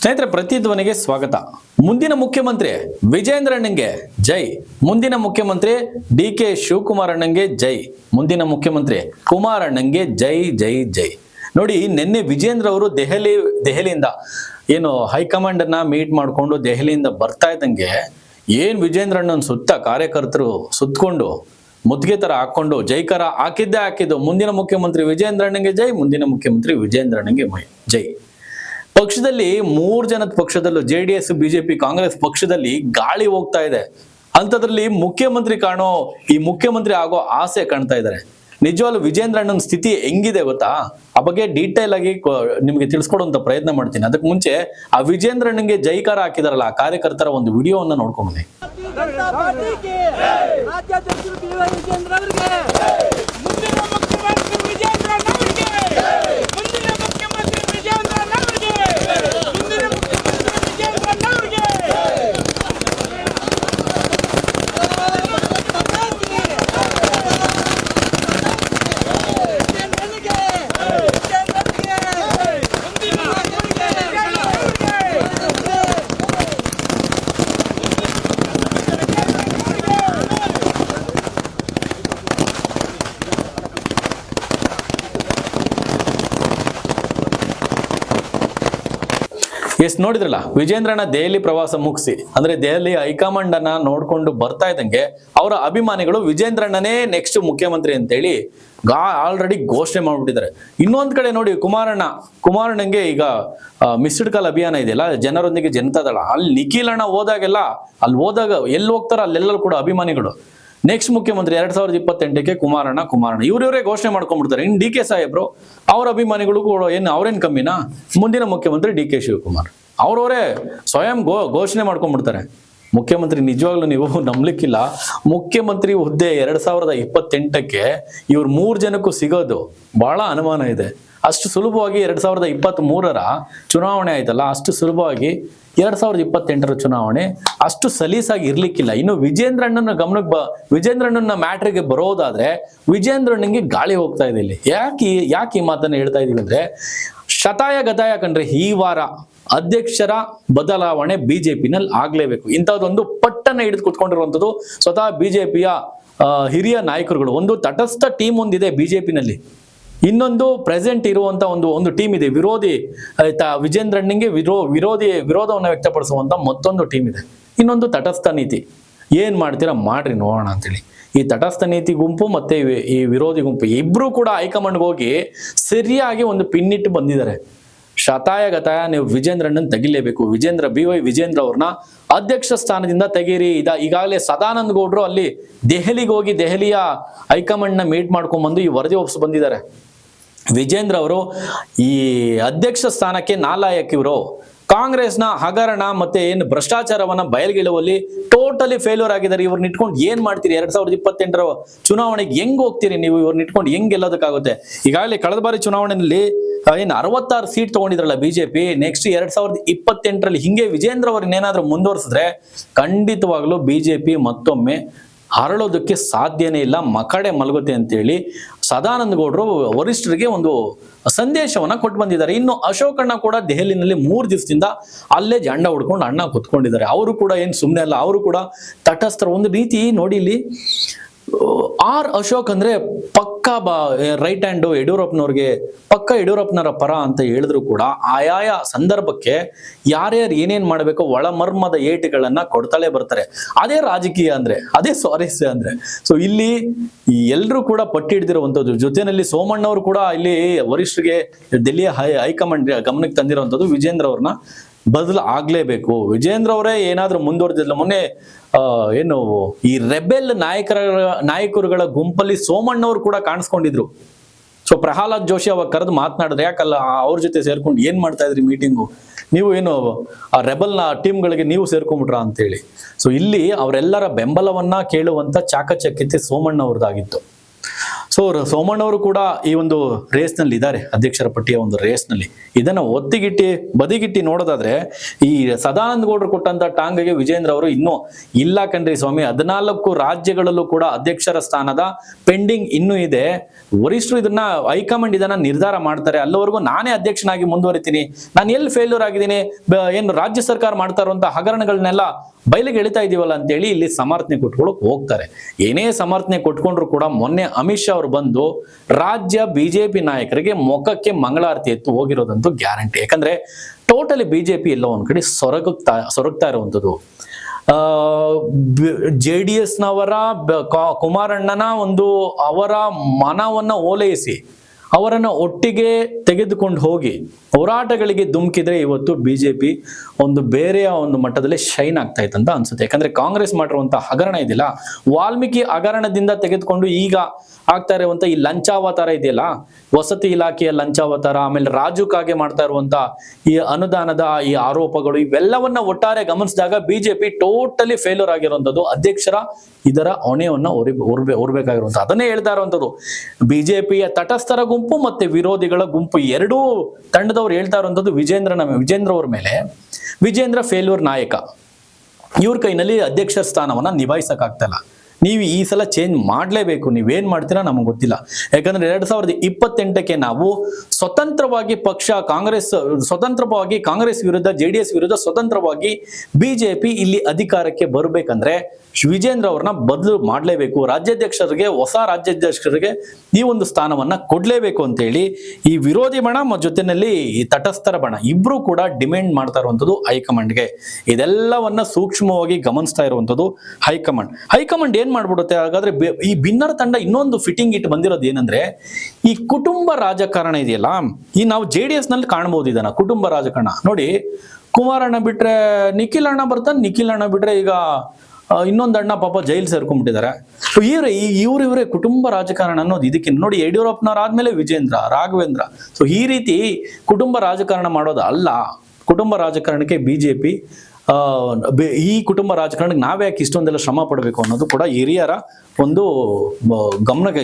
ಸ್ನೇಹಿತರೆ, ಪ್ರತಿಧ್ವನಿಗೆ ಸ್ವಾಗತ. ಮುಂದಿನ ಮುಖ್ಯಮಂತ್ರಿ ವಿಜೇಂದ್ರ ಅಣ್ಣಂಗೆ ಜೈ. ಮುಂದಿನ ಮುಖ್ಯಮಂತ್ರಿ ಡಿ.ಕೆ. ಶಿವಕುಮಾರ್ ಅಣ್ಣಂಗೆ ಜೈ. ಮುಂದಿನ ಮುಖ್ಯಮಂತ್ರಿ ಕುಮಾರ್ ಅಣ್ಣಂಗೆ ಜೈ ಜೈ ಜೈ. ನೋಡಿ, ನಿನ್ನೆ ವಿಜೇಂದ್ರ ಅವರು ದೆಹಲಿಯಿಂದ ಏನು ಹೈಕಮಾಂಡ್ ಅನ್ನ ಮೀಟ್ ಮಾಡಿಕೊಂಡು ದೆಹಲಿಯಿಂದ ಬರ್ತಾ ಇದ್ದಂಗೆ ಏನ್ ವಿಜೇಂದ್ರ ಅಣ್ಣನ ಸುತ್ತ ಕಾರ್ಯಕರ್ತರು ಸುತ್ತಕೊಂಡು ಮುದ್ಗೆ ತರ ಹಾಕೊಂಡು ಜೈಕಾರ ಹಾಕಿದ್ದು ಮುಂದಿನ ಮುಖ್ಯಮಂತ್ರಿ ವಿಜೇಂದ್ರ ಅಣ್ಣಂಗೆ ಜೈ, ಮುಂದಿನ ಮುಖ್ಯಮಂತ್ರಿ ವಿಜೇಂದ್ರ ಅಣ್ಣಂಗೆ ಜೈ. ಪಕ್ಷದಲ್ಲಿ 3 ಜನದ ಪಕ್ಷದಲ್ಲೂ JDS, ಬಿಜೆಪಿ, ಕಾಂಗ್ರೆಸ್ ಪಕ್ಷದಲ್ಲಿ ಗಾಳಿ ಹೋಗ್ತಾ ಇದೆ. ಅಂಥದ್ರಲ್ಲಿ ಈ ಮುಖ್ಯಮಂತ್ರಿ ಆಗೋ ಆಸೆ ಕಾಣ್ತಾ ಇದ್ದಾರೆ. ನಿಜವಾಗ್ಲೂ ವಿಜೇಂದ್ರ ಅಣ್ಣನ ಸ್ಥಿತಿ ಹೆಂಗಿದೆ ಗೊತ್ತಾ? ಆ ಬಗ್ಗೆ ಡೀಟೇಲ್ ಆಗಿ ನಿಮ್ಗೆ ತಿಳಿಸ್ಕೊಡುವಂತ ಪ್ರಯತ್ನ ಮಾಡ್ತೀನಿ. ಅದಕ್ಕೆ ಮುಂಚೆ ಆ ವಿಜೇಂದ್ರ ಅಣ್ಣಂಗೆ ಜೈಕಾರ ಹಾಕಿದಾರಲ್ಲ ಆ ಕಾರ್ಯಕರ್ತರ ಒಂದು ವಿಡಿಯೋವನ್ನ ನೋಡ್ಕೊಂಬನ್ನಿ. ಎಸ್, ನೋಡಿದ್ರಲ್ಲ, ವಿಜೇಂದ್ರ ಅಣ್ಣ ದೆಹಲಿ ಪ್ರವಾಸ ಮುಗಿಸಿ ಅಂದ್ರೆ ದೆಹಲಿ ಹೈಕಮಾಂಡ್ ಅನ್ನ ನೋಡ್ಕೊಂಡು ಬರ್ತಾ ಇದ್ದಂಗೆ ಅವರ ಅಭಿಮಾನಿಗಳು ವಿಜೇಂದ್ರ ಅಣ್ಣನೇ ನೆಕ್ಸ್ಟ್ ಮುಖ್ಯಮಂತ್ರಿ ಅಂತೇಳಿ ಆಲ್ರೆಡಿ ಘೋಷಣೆ ಮಾಡ್ಬಿಟ್ಟಿದ್ದಾರೆ. ಇನ್ನೊಂದ್ ಕಡೆ ನೋಡಿ, ಕುಮಾರಣ್ಣಂಗೆ ಈಗ ಮಿಸ್ಡ್ ಕಾಲ್ ಅಭಿಯಾನ ಇದೆಯಲ್ಲ, ಜನರೊಂದಿಗೆ ಜನತಾದಳ, ಅಲ್ಲಿ ನಿಖಿಲ್ ಅಣ್ಣ ಹೋದಾಗ ಎಲ್ಲಿ ಹೋಗ್ತಾರ ಅಲ್ಲೆಲ್ಲರೂ ಕೂಡ ಅಭಿಮಾನಿಗಳು ನೆಕ್ಸ್ಟ್ ಮುಖ್ಯಮಂತ್ರಿ 2028ಕ್ಕೆ ಕುಮಾರಣ್ಣ ಇವರೇ ಘೋಷಣೆ ಮಾಡ್ಕೊಂಡ್ಬಿಡ್ತಾರೆ. ಇನ್ನು ಡಿ.ಕೆ. ಸಾಹೇಬ್ರು ಅವ್ರ ಅಭಿಮಾನಿಗಳು ಕೂಡ ಅವ್ರೇನ್ ಕಮ್ಮಿನಾ? ಮುಂದಿನ ಮುಖ್ಯಮಂತ್ರಿ ಡಿ.ಕೆ. ಶಿವಕುಮಾರ್ ಅವರವರೇ ಸ್ವಯಂ ಘೋಷಣೆ ಮಾಡ್ಕೊಂಡ್ಬಿಡ್ತಾರೆ. ಮುಖ್ಯಮಂತ್ರಿ ನಿಜವಾಗ್ಲೂ ನೀವು ನಂಬಲಿಕ್ಕಿಲ್ಲ, ಮುಖ್ಯಮಂತ್ರಿ ಹುದ್ದೆ 2028ಕ್ಕೆ ಇವ್ರು 3 ಜನಕ್ಕೂ ಸಿಗೋದು ಬಹಳ ಅನುಮಾನ ಇದೆ. ಅಷ್ಟು ಸುಲಭವಾಗಿ 2023ರ ಚುನಾವಣೆ ಆಯ್ತಲ್ಲ, ಅಷ್ಟು ಸುಲಭವಾಗಿ 2028ರ ಚುನಾವಣೆ ಅಷ್ಟು ಸಲೀಸಾಗಿ ಇರ್ಲಿಕ್ಕಿಲ್ಲ. ಇನ್ನು ವಿಜೇಂದ್ರ ಅಣ್ಣನ ಮ್ಯಾಟ್ರಿಗೆ ಬರೋದಾದ್ರೆ ವಿಜೇಂದ್ರ ಅಣ್ಣಂಗೆ ಗಾಳಿ ಹೋಗ್ತಾ ಇದೆ. ಇಲ್ಲಿ ಯಾಕೆ ಈ ಮಾತನ್ನ ಹೇಳ್ತಾ ಇದೀವಿ ಅಂದ್ರೆ, ಶತಾಯ ಗತಾಯ ಕಂಡ್ರೆ ಈ ವಾರ ಅಧ್ಯಕ್ಷರ ಬದಲಾವಣೆ ಬಿಜೆಪಿನಲ್ಲಿ ಆಗ್ಲೇಬೇಕು. ಇಂಥದ್ದೊಂದು ಪಟ್ಟನ್ನ ಹಿಡಿದು ಕುತ್ಕೊಂಡಿರುವಂಥದ್ದು ಸ್ವತಃ ಬಿಜೆಪಿಯ ಹಿರಿಯ ನಾಯಕರುಗಳು. ಒಂದು ತಟಸ್ಥ ಟೀಮ್ ಒಂದಿದೆ ಬಿಜೆಪಿನಲ್ಲಿ, ಇನ್ನೊಂದು ಪ್ರೆಸೆಂಟ್ ಇರುವಂತ ಒಂದು ಟೀಮ್ ಇದೆ, ವಿರೋಧಿ ವಿಜೇಂದ್ರ ಅಣ್ಣಂಗೆ ವಿರೋಧವನ್ನು ವ್ಯಕ್ತಪಡಿಸುವಂತ ಮತ್ತೊಂದು ಟೀಮ್ ಇದೆ. ಇನ್ನೊಂದು ತಟಸ್ಥ ನೀತಿ. ಏನ್ ಮಾಡ್ತೀರಾ ಮಾಡ್ರಿ ನೋಡೋಣ ಅಂತೇಳಿ ಈ ತಟಸ್ಥ ನೀತಿ ಗುಂಪು ಮತ್ತೆ ಈ ವಿರೋಧಿ ಗುಂಪು ಇಬ್ರು ಕೂಡ ಹೈಕಮಾಂಡ್ಗೆ ಹೋಗಿ ಸರಿಯಾಗಿ ಒಂದು ಪಿನ್ನಿಟ್ಟು ಬಂದಿದ್ದಾರೆ. ಶತಾಯ ಗತಾಯ ನೀವು ವಿಜೇಂದ್ರ ಅಣ್ಣನ್ ತೆಗಿಲೇಬೇಕು. ವಿಜೇಂದ್ರ ಅವ್ರನ್ನ ಅಧ್ಯಕ್ಷ ಸ್ಥಾನದಿಂದ ತೆಗೀರಿ. ಈಗಾಗಲೇ ಸದಾನಂದ ಗೌಡ್ರು ಅಲ್ಲಿ ದೆಹಲಿಗೆ ಹೋಗಿ ದೆಹಲಿಯ ಹೈಕಮಾಂಡ್ ನ ಮೀಟ್ ಮಾಡ್ಕೊಂಡ್ ಬಂದು ಈ ವರದಿ ಒಪ್ಪಿಸಿ ಬಂದಿದ್ದಾರೆ. ವಿಜೇಂದ್ರ ಅವರು ಈ ಅಧ್ಯಕ್ಷ ಸ್ಥಾನಕ್ಕೆ ನಾಲಾಯಕ್. ಇವರು ಕಾಂಗ್ರೆಸ್ನ ಹಗರಣ ಮತ್ತೆ ಏನು ಭ್ರಷ್ಟಾಚಾರವನ್ನ ಬಯಲ್ಗಿಳುವಲ್ಲಿ ಟೋಟಲಿ ಫೇಲ್ಯೂರ್ ಆಗಿದ್ದಾರೆ. ಇವ್ರನ್ನ ಇಟ್ಕೊಂಡು ಏನ್ ಮಾಡ್ತೀರಿ? 2028ರ ಚುನಾವಣೆಗೆ ಹೆಂಗ್ ಹೋಗ್ತೀರಿ ನೀವು? ಇವ್ರನ್ನ ಇಟ್ಕೊಂಡು ಹೆಂಗ್ ಗೆಲ್ಲೋದಕ್ಕಾಗುತ್ತೆ? ಈಗಾಗಲೇ ಕಳೆದ ಬಾರಿ ಚುನಾವಣೆಯಲ್ಲಿ ಏನು 66 ಸೀಟ್ ತಗೊಂಡಿದ್ರಲ್ಲ ಬಿಜೆಪಿ. ನೆಕ್ಸ್ಟ್ 2028ರಲ್ಲಿ ಹಿಂಗೆ ವಿಜೇಂದ್ರ ಅವ್ರನ್ನೇನಾದ್ರೂ ಮುಂದುವರಿಸಿದ್ರೆ ಖಂಡಿತವಾಗ್ಲೂ ಬಿಜೆಪಿ ಮತ್ತೊಮ್ಮೆ ಹರಳೋದಕ್ಕೆ ಸಾಧ್ಯನೇ ಇಲ್ಲ, ಮಕಡೆ ಮಲಗುತ್ತೆ ಅಂತೇಳಿ ಸದಾನಂದ ಗೌಡರು ವರಿಷ್ಠರಿಗೆ ಒಂದು ಸಂದೇಶವನ್ನ ಕೊಟ್ಟು ಬಂದಿದ್ದಾರೆ. ಇನ್ನು ಅಶೋಕ್ ಅಣ್ಣ ಕೂಡ ದೆಹಲಿನಲ್ಲಿ 3 ದಿವಸದಿಂದ ಅಲ್ಲೇ ಜಂಡ ಹೊಡ್ಕೊಂಡು ಅಣ್ಣ ಕುತ್ಕೊಂಡಿದ್ದಾರೆ. ಅವರು ಕೂಡ ಏನ್ ಸುಮ್ಮನೆ ಅಲ್ಲ, ಅವರು ಕೂಡ ತಟಸ್ಥರ. ಒಂದು ರೀತಿ ನೋಡಿ, ಇಲ್ಲಿ ಅಶೋಕ್ ಅಂದ್ರೆ ಪಕ್ಕ ರೈಟ್ ಹ್ಯಾಂಡ್ ಯಡಿಯೂರಪ್ಪನವ್ರಿಗೆ, ಪಕ್ಕ ಯಡಿಯೂರಪ್ಪನವರ ಪರ ಅಂತ ಹೇಳಿದ್ರು ಕೂಡ ಆಯಾಯ ಸಂದರ್ಭಕ್ಕೆ ಯಾರ್ಯಾರು ಏನೇನ್ ಮಾಡ್ಬೇಕೋ ಒಳಮರ್ಮದ ಏಟುಗಳನ್ನ ಕೊಡ್ತಾಳೆ ಬರ್ತಾರೆ. ಅದೇ ರಾಜಕೀಯ ಅಂದ್ರೆ, ಅದೇ ಸ್ವಾರಸ್ಯ ಅಂದ್ರೆ. ಸೊ ಇಲ್ಲಿ ಎಲ್ರು ಕೂಡ ಪಟ್ಟಿ ಹಿಡ್ದಿರುವಂತದ್ದು. ಜೊತೆಯಲ್ಲಿ ಸೋಮಣ್ಣವರು ಕೂಡ ಇಲ್ಲಿ ವರಿಷ್ಠರಿಗೆ ದಿಲ್ಲಿಯ ಹೈಕಮಾಂಡ್ ಗಮನಕ್ಕೆ ತಂದಿರುವಂತದ್ದು ವಿಜೇಂದ್ರ ಅವ್ರನ್ನ ಬದಲು ಆಗ್ಲೇಬೇಕು. ವಿಜೇಂದ್ರ ಅವರೇ ಏನಾದ್ರೂ ಮುಂದುವರೆದಿಲ್ಲ. ಮೊನ್ನೆ ಏನು ಈ ರೆಬೆಲ್ ನಾಯಕರುಗಳ ಗುಂಪಲ್ಲಿ ಸೋಮಣ್ಣವ್ರು ಕೂಡ ಕಾಣಿಸ್ಕೊಂಡಿದ್ರು. ಸೊ ಪ್ರಹ್ಲಾದ್ ಜೋಶಿ ಅವಾಗ ಕರೆದು ಮಾತನಾಡಿದ್ರೆ, ಯಾಕಲ್ಲ ಅವ್ರ ಜೊತೆ ಸೇರ್ಕೊಂಡು ಏನ್ ಮಾಡ್ತಾ ಇದ್ರಿ ಮೀಟಿಂಗು, ನೀವು ಏನು ಆ ರೆಬಲ್ನ ಟೀಮ್ಗಳಿಗೆ ನೀವು ಸೇರ್ಕೊಂಡ್ಬಿಟ್ರ ಅಂತೇಳಿ. ಸೊ ಇಲ್ಲಿ ಅವರೆಲ್ಲರ ಬೆಂಬಲವನ್ನ ಕೇಳುವಂತ ಚಾಕಚಕ್ಯತೆ ಸೋಮಣ್ಣ ಅವ್ರದ್ದಾಗಿತ್ತು. ಸೊ ಸೋಮಣ್ಣವರು ಕೂಡ ಈ ಒಂದು ರೇಸ್ನಲ್ಲಿ ಇದ್ದಾರೆ, ಅಧ್ಯಕ್ಷರ ಪಟ್ಟಿಯ ಒಂದು ರೇಸ್ನಲ್ಲಿ. ಇದನ್ನ ಬದಿಗಿಟ್ಟಿ ನೋಡೋದಾದ್ರೆ ಈ ಸದಾನಂದ ಗೌಡರು ಕೊಟ್ಟಂತ ಟಾಂಗ್ಗೆ ವಿಜೇಂದ್ರ ಅವರು ಇನ್ನೂ ಇಲ್ಲ ಕಣ್ರಿ ಸ್ವಾಮಿ. 14 ರಾಜ್ಯಗಳಲ್ಲೂ ಕೂಡ ಅಧ್ಯಕ್ಷರ ಸ್ಥಾನದ ಪೆಂಡಿಂಗ್ ಇನ್ನೂ ಇದೆ. ವರಿಷ್ಠರು ಇದನ್ನ ಹೈಕಮಾಂಡ್ ಇದನ್ನ ನಿರ್ಧಾರ ಮಾಡ್ತಾರೆ. ಅಲ್ಲಿವರೆಗೂ ನಾನೇ ಅಧ್ಯಕ್ಷನಾಗಿ ಮುಂದುವರಿತೀನಿ, ನಾನು ಎಲ್ಲಿ ಫೇಲ್ಯೂರ್ ಆಗಿದ್ದೀನಿ, ಏನು ರಾಜ್ಯ ಸರ್ಕಾರ ಮಾಡ್ತಾ ಇರುವಂತಹ ಹಗರಣಗಳನ್ನೆಲ್ಲ ಬಯಲಿಗೆ ಎಳಿತಾ ಇದೀವಲ್ಲ ಅಂತೇಳಿ ಇಲ್ಲಿ ಸಮರ್ಥನೆ ಕೊಟ್ಕೊಳಕ್ ಹೋಗ್ತಾರೆ. ಏನೇ ಸಮರ್ಥನೆ ಕೊಟ್ಕೊಂಡ್ರು ಕೂಡ ಮೊನ್ನೆ ಅಮಿತ್ ಶಾ ಅವರು ಬಂದು ರಾಜ್ಯ ಬಿಜೆಪಿ ನಾಯಕರಿಗೆ ಮುಖಕ್ಕೆ ಮಂಗಳಾರತಿ ಎತ್ತು ಹೋಗಿರೋದಂತೂ ಗ್ಯಾರಂಟಿ. ಯಾಕಂದ್ರೆ ಟೋಟಲಿ ಬಿಜೆಪಿ ಎಲ್ಲೋ ಒಂದ್ ಕಡೆ ಸೊರಗ್ತಾ ಇರುವಂತದ್ದು. JDS ನವರ ಕುಮಾರಣ್ಣನ ಅವರ ಮನವನ್ನ ಓಲೈಸಿ ಅವರನ್ನ ಒಟ್ಟಿಗೆ ತೆಗೆದುಕೊಂಡು ಹೋಗಿ ಹೋರಾಟಗಳಿಗೆ ಧುಮುಕಿದ್ರೆ ಇವತ್ತು ಬಿಜೆಪಿ ಒಂದು ಬೇರೆಯ ಒಂದು ಮಟ್ಟದಲ್ಲಿ ಶೈನ್ ಆಗ್ತಾ ಇತ್ತು ಅಂತ ಅನ್ಸುತ್ತೆ. ಯಾಕಂದ್ರೆ ಕಾಂಗ್ರೆಸ್ ಮಾಡಿರುವಂತಹ ಹಗರಣ ಇದೆಯಲ್ಲ, ವಾಲ್ಮೀಕಿ ಹಗರಣದಿಂದ ತೆಗೆದುಕೊಂಡು ಈಗ ಆಗ್ತಾ ಇರುವಂತ ಈ ಲಂಚಾವತಾರ ಇದೆಯಲ್ಲ, ವಸತಿ ಇಲಾಖೆಯ ಲಂಚಾವತಾರ, ಆಮೇಲೆ ರಾಜು ಕಾಗೆ ಮಾಡ್ತಾ ಇರುವಂತ ಈ ಅನುದಾನದ ಈ ಆರೋಪಗಳು, ಇವೆಲ್ಲವನ್ನ ಒಟ್ಟಾರೆ ಗಮನಿಸಿದಾಗ ಬಿಜೆಪಿ ಟೋಟಲಿ ಫೇಲ್ಯೂರ್ ಆಗಿರುವಂತದ್ದು. ಅಧ್ಯಕ್ಷರ ಇದರ ಹೊಣೆಯನ್ನ ಹೊರಬೇಕಾಗಿರುವಂತ, ಅದನ್ನೇ ಹೇಳ್ತಾ ಇರುವಂತದ್ದು. ಬಿಜೆಪಿಯ ತಟಸ್ಥರ ಗುಂಪು ಮತ್ತೆ ವಿರೋಧಿಗಳ ಗುಂಪು ಎರಡೂ ತಂಡದವರು ಹೇಳ್ತಾ ಇರುವಂತದ್ದು ವಿಜೇಂದ್ರ ಅವ್ರ ಮೇಲೆ. ವಿಜೇಂದ್ರ ಫೇಲ್ಯೂರ್ ನಾಯಕ, ಇವ್ರ ಕೈನಲ್ಲಿ ಅಧ್ಯಕ್ಷರ ಸ್ಥಾನವನ್ನ ನಿಭಾಯಿಸಕ್ಕಾಗ್ತಲ್ಲ. ನೀವು ಈ ಸಲ ಚೇಂಜ್ ಮಾಡಲೇಬೇಕು. ನೀವೇನ್ ಮಾಡ್ತೀರಾ ನಮಗೆ ಗೊತ್ತಿಲ್ಲ. ಯಾಕಂದ್ರೆ 2028ಕ್ಕೆ ನಾವು ಸ್ವತಂತ್ರವಾಗಿ ಕಾಂಗ್ರೆಸ್ ವಿರುದ್ಧ JDS ವಿರುದ್ಧ ಸ್ವತಂತ್ರವಾಗಿ ಬಿಜೆಪಿ ಇಲ್ಲಿ ಅಧಿಕಾರಕ್ಕೆ ಬರಬೇಕಂದ್ರೆ ವಿಜೇಂದ್ರ ಅವ್ರನ್ನ ಬದಲು ಮಾಡಲೇಬೇಕು. ಹೊಸ ರಾಜ್ಯಾಧ್ಯಕ್ಷರಿಗೆ ಈ ಒಂದು ಸ್ಥಾನವನ್ನ ಕೊಡ್ಲೇಬೇಕು ಅಂತೇಳಿ ಈ ವಿರೋಧಿ ಬಣ ಜೊತೆನಲ್ಲಿ ಈ ತಟಸ್ಥರ ಬಣ ಇಬ್ರು ಕೂಡ ಡಿಮ್ಯಾಂಡ್ ಮಾಡ್ತಾ ಇರುವಂತದ್ದು ಹೈಕಮಾಂಡ್ಗೆ. ಇದೆಲ್ಲವನ್ನ ಸೂಕ್ಷ್ಮವಾಗಿ ಗಮನಿಸ್ತಾ ಇರುವಂತದ್ದು ಹೈಕಮಾಂಡ್ ಏನ್ ಮಾಡ್ಬಿಡುತ್ತೆ ಹಾಗಾದ್ರೆ. ಈ ಭಿನ್ನರ ತಂಡ ಇನ್ನೊಂದು ಫಿಟ್ಟಿಂಗ್ ಇಟ್ಟು ಬಂದಿರೋದು ಏನಂದ್ರೆ, ಈ ಕುಟುಂಬ ರಾಜಕಾರಣ ಇದೆಯಲ್ಲ, ಈ ನಾವು JDS ನಲ್ಲಿ ಕಾಣಬಹುದು ಇದನ್ನ ಕುಟುಂಬ ರಾಜಕಾರಣ. ನೋಡಿ, ಕುಮಾರಣ್ಣ ಬಿಟ್ರೆ ನಿಖಿಲ್ ಅಣ್ಣ ಬರ್ತಾನೆ, ನಿಖಿಲ್ ಅಣ್ಣ ಬಿಟ್ರೆ ಈಗ ಇನ್ನೊಂದು ಅಣ್ಣ ಪಾಪ ಜೈಲ್ ಸೇರ್ಕೊಂಡ್ಬಿಟ್ಟಿದ್ದಾರೆ. ಇವರೇ ಕುಟುಂಬ ರಾಜಕಾರಣ ಅನ್ನೋದು ಇದಕ್ಕೆ. ನೋಡಿ, ಯಡಿಯೂರಪ್ಪನವ್ರ ಆದ್ಮೇಲೆ ವಿಜೇಂದ್ರ, ರಾಘವೇಂದ್ರ. ಸೊ ಈ ರೀತಿ ಕುಟುಂಬ ರಾಜಕಾರಣ ಮಾಡೋದು ಅಲ್ಲ. ಕುಟುಂಬ ರಾಜಕಾರಣಕ್ಕೆ ಬಿಜೆಪಿ ಈ ಕುಟುಂಬ ರಾಜಕಾರಣಕ್ಕೆ ನಾವ್ಯಾಕೆ ಇಷ್ಟೊಂದೆಲ್ಲ ಶ್ರಮ ಪಡಬೇಕು ಅನ್ನೋದು ಕೂಡ ಹಿರಿಯರ ಒಂದು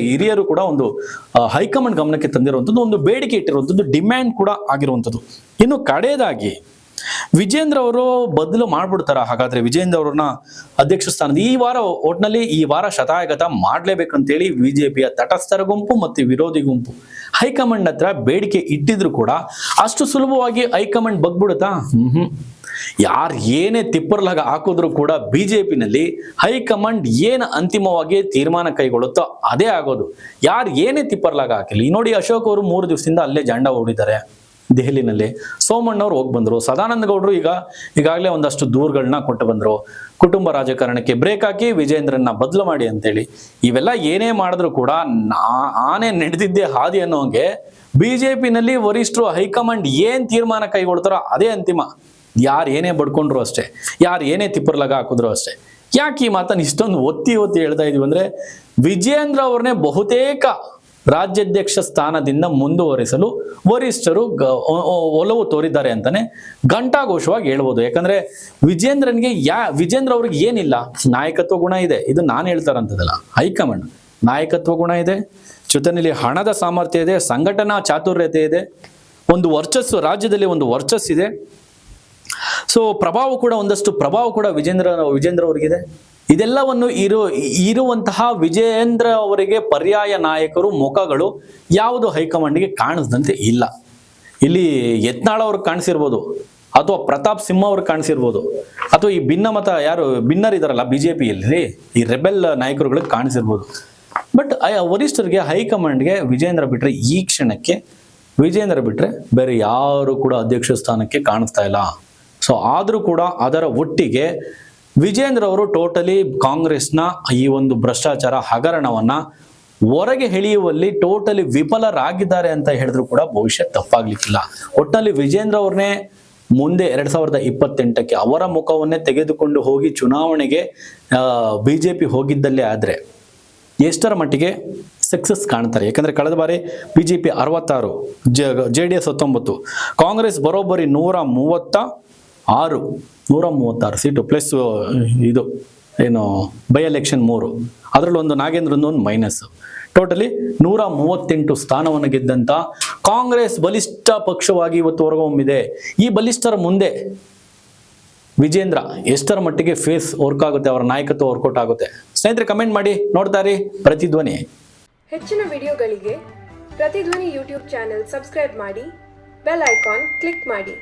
ಹಿರಿಯರು ಕೂಡ ಒಂದು ಹೈಕಮಾಂಡ್ ಗಮನಕ್ಕೆ ತಂದಿರುವಂಥದ್ದು, ಒಂದು ಬೇಡಿಕೆ ಇಟ್ಟಿರುವಂಥದ್ದು, ಡಿಮ್ಯಾಂಡ್ ಕೂಡ ಆಗಿರುವಂಥದ್ದು. ಇನ್ನು ಕಡೆಯದಾಗಿ ವಿಜೇಂದ್ರ ಅವರು ಬದಲು ಮಾಡ್ಬಿಡ್ತಾರ ಹಾಗಾದ್ರೆ ವಿಜೇಂದ್ರ ಅವ್ರನ್ನ ಅಧ್ಯಕ್ಷ ಸ್ಥಾನದ ಈ ವಾರ ಶತಾಯಗತ ಮಾಡ್ಲೇಬೇಕಂತೇಳಿ ಬಿಜೆಪಿಯ ತಟಸ್ಥರ ಗುಂಪು ಮತ್ತೆ ವಿರೋಧಿ ಗುಂಪು ಹೈಕಮಾಂಡ್ ಹತ್ರ ಬೇಡಿಕೆ ಇಟ್ಟಿದ್ರು ಕೂಡ ಅಷ್ಟು ಸುಲಭವಾಗಿ ಹೈಕಮಾಂಡ್ ಬಗ್ಬಿಡುತ್ತಾ? ಯಾರು ಏನೇ ತಿಪ್ಪರ್ಲಾಗ ಹಾಕಿದ್ರು ಕೂಡ ಬಿಜೆಪಿನಲ್ಲಿ ಹೈಕಮಾಂಡ್ ಏನು ಅಂತಿಮವಾಗಿ ತೀರ್ಮಾನ ಕೈಗೊಳ್ಳುತ್ತೋ ಅದೇ ಆಗೋದು. ಯಾರು ಏನೇ ತಿಪ್ಪರ್ಲಾಗ ಹಾಕಿಲ್ಲ. ನೋಡಿ, ಅಶೋಕ್ ಅವರು 3 ದಿವಸದಿಂದ ಅಲ್ಲೇ ಜಾಂಡ ಓಡಿದ್ದಾರೆ ದೆಹಲಿನಲ್ಲಿ. ಸೋಮಣ್ಣವ್ರು ಹೋಗಿ ಬಂದ್ರು. ಸದಾನಂದ ಗೌಡರು ಈಗಾಗಲೇ ಒಂದಷ್ಟು ದೂರುಗಳನ್ನ ಕೊಟ್ಟು ಬಂದ್ರು. ಕುಟುಂಬ ರಾಜಕಾರಣಕ್ಕೆ ಬ್ರೇಕ್ ಹಾಕಿ ವಿಜೇಂದ್ರನ್ನ ಬದಲು ಮಾಡಿ ಅಂತೇಳಿ. ಇವೆಲ್ಲ ಏನೇ ಮಾಡಿದ್ರು ಕೂಡ ಆನೆ ನಡೆದಿದ್ದೇ ಹಾದಿ ಅನ್ನೋಂಗೆ ಬಿಜೆಪಿನಲ್ಲಿ ವರಿಷ್ಠರು ಹೈಕಮಾಂಡ್ ಏನ್ ತೀರ್ಮಾನ ಕೈಗೊಳ್ತಾರೋ ಅದೇ ಅಂತಿಮ. ಯಾರು ಏನೇ ಬಡ್ಕೊಂಡ್ರು ಅಷ್ಟೇ, ಯಾರು ಏನೇ ತಿಪ್ಪರ್ಲಾಗ ಹಾಕಿದ್ರು ಅಷ್ಟೇ. ಯಾಕೆ ಈ ಮಾತನ್ನು ಇಷ್ಟೊಂದು ಒತ್ತಿ ಹೇಳ್ತಾ ಇದೀವಿ ಅಂದ್ರೆ, ವಿಜೇಂದ್ರ ಅವ್ರನ್ನೇ ಬಹುತೇಕ ರಾಜ್ಯಾಧ್ಯಕ್ಷ ಸ್ಥಾನದಿಂದ ಮುಂದುವರಿಸಲು ವರಿಷ್ಠರು ಒಲವು ತೋರಿದ್ದಾರೆ ಅಂತಾನೆ ಘಂಟಾಘೋಷವಾಗಿ ಹೇಳ್ಬೋದು. ಯಾಕಂದ್ರೆ ವಿಜೇಂದ್ರ ಅವ್ರಿಗೆ ಏನಿಲ್ಲ, ನಾಯಕತ್ವ ಗುಣ ಇದೆ. ಇದು ನಾನು ಹೇಳ್ತಾರಂತದಲ್ಲ, ಹೈಕಮಾಂಡ್ ನಾಯಕತ್ವ ಗುಣ ಇದೆ, ಜೊತೆಯಲ್ಲಿ ಹಣದ ಸಾಮರ್ಥ್ಯ ಇದೆ, ಸಂಘಟನಾ ಚಾತುರ್ಯತೆ ಇದೆ, ಒಂದು ವರ್ಚಸ್ಸು, ರಾಜ್ಯದಲ್ಲಿ ಒಂದು ವರ್ಚಸ್ಸಿದೆ. ಸೊ ಒಂದಷ್ಟು ಪ್ರಭಾವ ಕೂಡ ವಿಜೇಂದ್ರ ಅವರಿಗಿದೆ. ಇದೆಲ್ಲವನ್ನು ಇರುವಂತಹ ವಿಜೇಂದ್ರ ಅವರಿಗೆ ಪರ್ಯಾಯ ನಾಯಕರು ಮುಖಗಳು ಯಾವುದು ಹೈಕಮಾಂಡ್ಗೆ ಕಾಣಿಸ್ದಂತೆ ಇಲ್ಲ. ಇಲ್ಲಿ ಯತ್ನಾಳ್ ಅವ್ರಿಗೆ ಕಾಣಿಸಿರ್ಬೋದು, ಅಥವಾ ಪ್ರತಾಪ್ ಸಿಂಹ ಅವ್ರಿಗೆ ಕಾಣಿಸಿರ್ಬೋದು, ಅಥವಾ ಈ ಭಿನ್ನರಿದಾರಲ್ಲ ಬಿಜೆಪಿಯಲ್ಲಿ ಈ ರೆಬೆಲ್ ನಾಯಕರುಗಳಿಗೆ ಕಾಣಿಸಿರ್ಬೋದು. ಬಟ್ ವರಿಷ್ಠರಿಗೆ ಹೈಕಮಾಂಡ್ಗೆ ವಿಜೇಂದ್ರ ಬಿಟ್ರೆ ಈ ಕ್ಷಣಕ್ಕೆ ಬೇರೆ ಯಾರು ಕೂಡ ಅಧ್ಯಕ್ಷ ಸ್ಥಾನಕ್ಕೆ ಕಾಣಿಸ್ತಾ ಇಲ್ಲ. ಸೊ ಆದ್ರೂ ಕೂಡ ಅದರ ಒಟ್ಟಿಗೆ ವಿಜೇಂದ್ರ ಅವರು ಟೋಟಲಿ ಕಾಂಗ್ರೆಸ್ನ ಈ ಒಂದು ಭ್ರಷ್ಟಾಚಾರ ಹಗರಣವನ್ನ ಹೊರಗೆ ಎಳೆಯುವಲ್ಲಿ ಟೋಟಲಿ ವಿಫಲರಾಗಿದ್ದಾರೆ ಅಂತ ಹೇಳಿದ್ರು ಕೂಡ ಭವಿಷ್ಯ ತಪ್ಪಾಗ್ಲಿಕ್ಕಿಲ್ಲ. ಒಟ್ಟಿನಲ್ಲಿ ವಿಜೇಂದ್ರ ಅವ್ರನ್ನೇ ಮುಂದೆ 2028ಕ್ಕೆ ಅವರ ಮುಖವನ್ನೇ ತೆಗೆದುಕೊಂಡು ಹೋಗಿ ಚುನಾವಣೆಗೆ ಬಿಜೆಪಿ ಹೋಗಿದ್ದಲ್ಲೇ ಆದ್ರೆ ಎಷ್ಟರ ಮಟ್ಟಿಗೆ ಸಕ್ಸಸ್ ಕಾಣ್ತಾರೆ. ಯಾಕಂದ್ರೆ ಕಳೆದ ಬಾರಿ ಬಿಜೆಪಿ 66, JDS 19, ಕಾಂಗ್ರೆಸ್ ಬರೋಬ್ಬರಿ 136 ಸೀಟು ಪ್ಲಸ್ ಇದು ಏನು ಬೈ ಎಲೆಕ್ಷನ್ 3, ಅದರಲ್ಲಿ ಒಂದು ನಾಗೇಂದ್ರನ ಒಂದು ಮೈನಸ್. ಟೋಟಲಿ 138 ಸ್ಥಾನವನ್ನು ಗೆದ್ದಂತ ಕಾಂಗ್ರೆಸ್ ಬಲಿಷ್ಠ ಪಕ್ಷವಾಗಿ ಇವತ್ತು ಹೊರಹೊಮ್ಮಿದೆ. ಈ ಬಲಿಷ್ಠರ ಮುಂದೆ ವಿಜೇಂದ್ರ ಎಷ್ಟರ ಮಟ್ಟಿಗೆ ಫೇಸ್ ವರ್ಕ್ ಆಗುತ್ತೆ, ಅವರ ನಾಯಕತ್ವ ವರ್ಕೌಟ್ ಆಗುತ್ತೆ? ಸ್ನೇಹಿತರೆ ಕಮೆಂಟ್ ಮಾಡಿ. ನೋಡ್ತಾ ಇರಿ ಪ್ರತಿಧ್ವನಿ. ಹೆಚ್ಚಿನ ವಿಡಿಯೋಗಳಿಗೆ ಪ್ರತಿಧ್ವನಿ ಯೂಟ್ಯೂಬ್ ಚಾನೆಲ್ ಸಬ್ಸ್ಕ್ರೈಬ್ ಮಾಡಿ, ಬೆಲ್ ಐಕಾನ್ ಕ್ಲಿಕ್ ಮಾಡಿ.